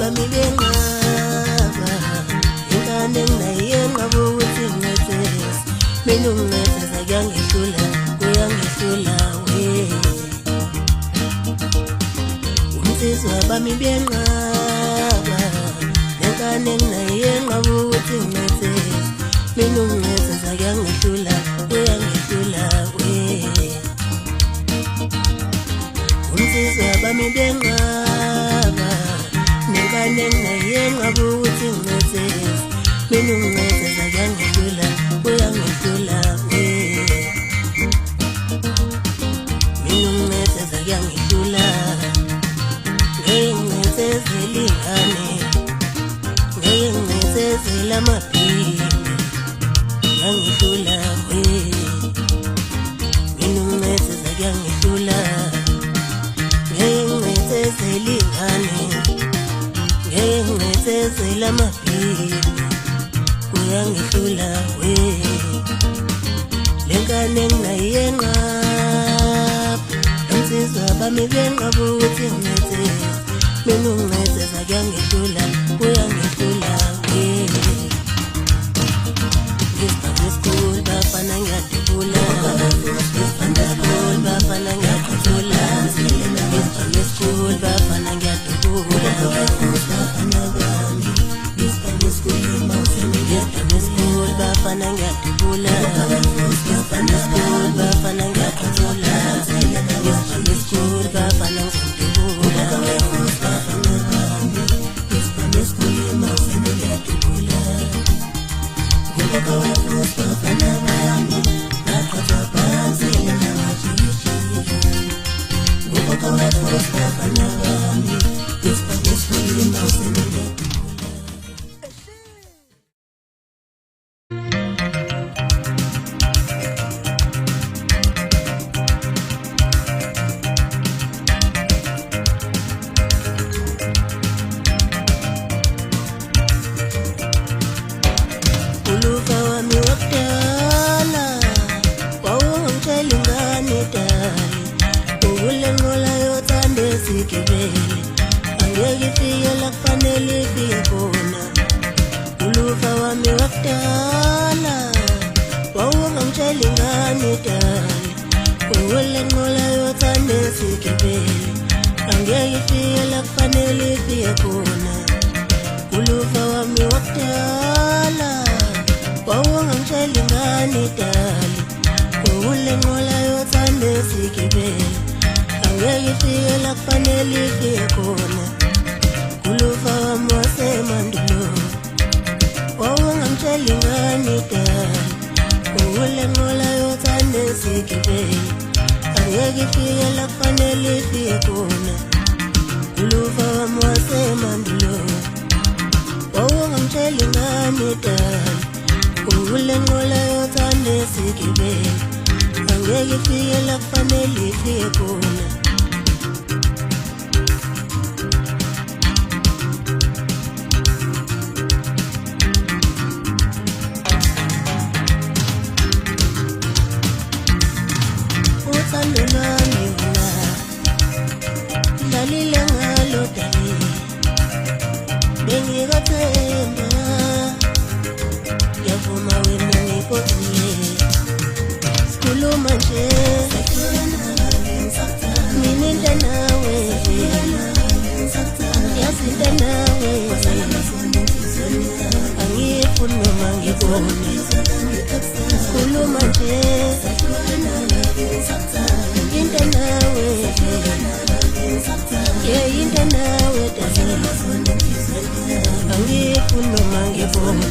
bami benqaba ingane enginayenqaba ukuthi ngincedise mina ungincedisa kuyangihlula we unsizwa bami benqaba ingane enginayenqaba ukuthi ngincedise mina ungincedisa kuyangihlula we unsizwa bami benqaba ingane enginayenqaba ukuthi ngincedise mina ungincedisa kuyangihlula we mina ungincedisa kuyangihlula ngincedezilingane ngincedezela amaphini kuyangihlula we mina ungincedisa kuyangihlula ngincedezilingane ngincedezela amaphini kuyangihlula we lengane enginayenqaba unsizwa bami benqaba ukuthi ngincedise mina ungincedisa kuyangihlula we ngisibambe school bafana ngiyadubula ngisibambe school bafana ngiyadubula ngisibambe school bafana ngiyadubula ngisibambe school bafana ngiyadubula ngisibambe school bafana ngiyadubula ngisibambe school bafana ngiyadubula ngisibambe school bafana ngiyadubula bafana bami nakhatha phansi bafana bami ngisibambe school bafana angekifiyela kufanele ifike khona ulufa wami wakudala wawungangitshela ingane dali ule nqola yothanda esigibele angekifiyela kufanele ifike khona ulufa wami wakudala wawungangitshela ingane dali ule nqola yothanda esigibele angekifiyela kufanele ifike khona ulufa wami wasemandulo wawungangitshela ingane dali ule nqola yothanda esigibele angekifiyela kufanele ifike khona ulufa wami wasemandulo wawungangitshela ingane dali ule nqola yothanda esigibele angekifiyela kufanele ifike khona dalile ngalo dalile bengikathemba yavuma wena ngikhothule sikhuluma nje mina into nawe yazinto nawe angifuni noma ngibone sikhuluma nje into nawe into nawe angifuni noma ngibone